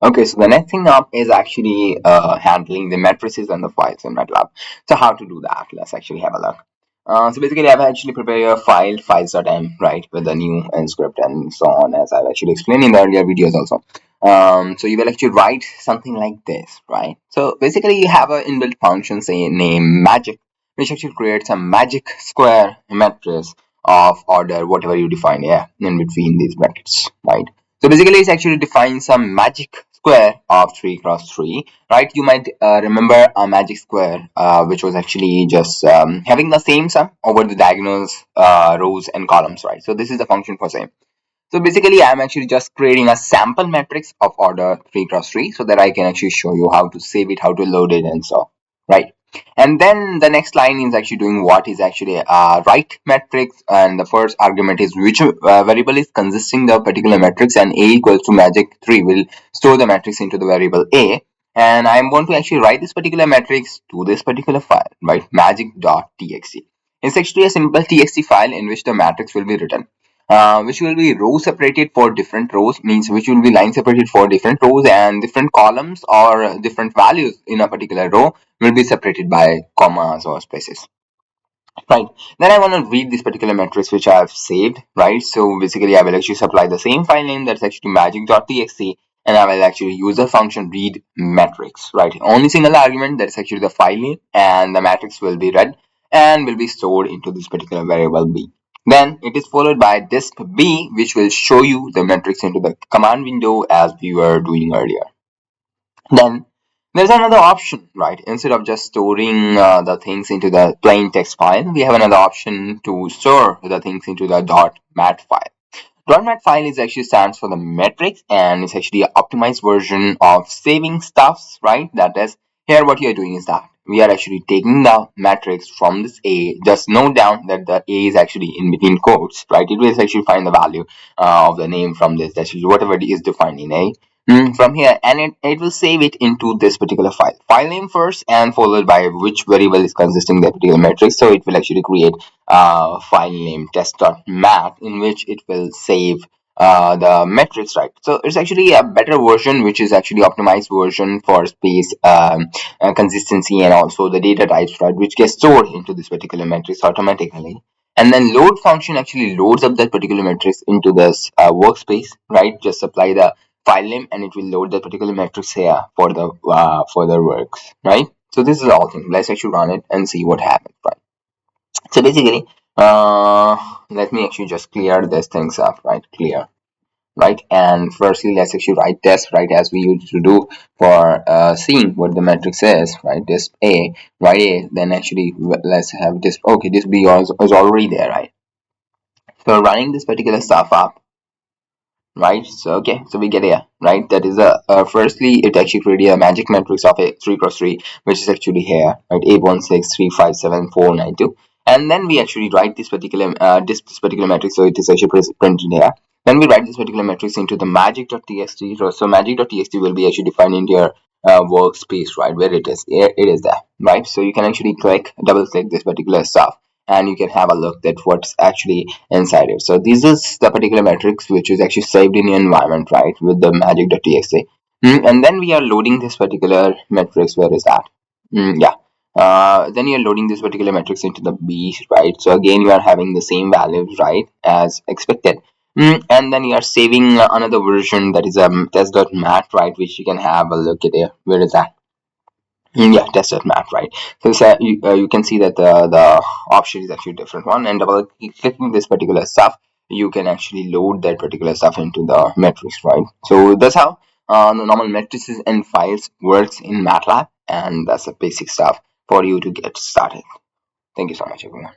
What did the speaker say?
Okay, so the next thing up is actually handling the matrices and the files in Matlab. So how to do that? Let's actually have a look. So basically, I've actually prepared a file, files.m, right, with the new script and so on, as I've actually explained in the earlier videos also. So you will actually write something like this, right? So basically, you have an inbuilt function, say name magic, which actually creates a magic square matrix of order, whatever you define here in between these brackets, right? So basically, it's actually defines some magic square of 3 cross 3, right? You might remember a magic square, which was actually just having the same sum over the diagonals, rows and columns, right? So this is the function for same. So basically, I'm actually just creating a sample matrix of order 3 cross 3 so that I can actually show you how to save it, how to load it, and so, right? And then the next line is actually doing what is actually a write matrix, and the first argument is which variable is consisting the particular matrix, and a equals to magic 3 will store the matrix into the variable a. And I'm going to actually write this particular matrix to this particular file, right? Magic.txt. It's actually a simple txt file in which the matrix will be written, which will be row separated for different rows, means which will be line separated for different rows, and different columns or different values in a particular row will be separated by commas or spaces, right? Then I want to read this particular matrix which I have saved, right? So basically I will actually supply the same file name, that's actually magic.txt, and I will actually use the function read matrix, right? Only single argument, that's actually the file name, and the matrix will be read and will be stored into this particular variable b. Then it is followed by disp b, which will show you the matrix into the command window as we were doing earlier. Then there's another option, right? Instead of just storing the things into the plain text file, we have another option to store the things into the .mat file. .mat file is actually stands for the matrix, and it's actually an optimized version of saving stuffs, right? That is, here what you are doing is that we are actually taking the matrix from this A. Just note down that the A is actually in between quotes, right? It will actually find the value of the name from this. That's whatever it is defined in A. From here, and it will save it into this particular file name first, and followed by which variable is consisting that particular matrix. So it will actually create file name test.mat in which it will save the metrics, right? So it's actually a better version, which is actually optimized version for space, consistency, and also the data types, right, which gets stored into this particular matrix automatically. And then load function actually loads up that particular matrix into this workspace, right? Just apply the file name and it will load that particular matrix here for the works, right? So this is all thing. Let's actually run it and see what happens, right? So basically, let me actually just clear these things up, right? Clear, right? And firstly, let's actually write this, right, as we used to do for seeing what the matrix is, right? This A, write A, then actually let's have this. Okay, this B is already there, right? So running this particular stuff up, right? So okay, so we get here, right? That is a firstly it actually created a magic matrix of a 3 cross 3, which is actually here, right? 816357492. And then we actually write this particular this particular matrix, so it is actually printed here. Then we write this particular matrix into the magic.txt. So magic.txt will be actually defined in your workspace, right, where it is. It is there, right? So you can actually double click this particular stuff, and you can have a look at what's actually inside it. So this is the particular matrix which is actually saved in your environment, right, with the magic.txt. And then we are loading this particular matrix. Where is that? Yeah. Then you're loading this particular matrix into the B, right? So again, you are having the same values, right, as expected. And then you are saving another version, that is test.mat, right, which you can have a look at it. Where is that? Yeah, test.mat, right? So you can see that the option is actually a different one, and double clicking this particular stuff, you can actually load that particular stuff into the matrix, right? So that's how the normal matrices and files works in MATLAB, and that's the basic stuff for you to get started. Thank you so much, everyone.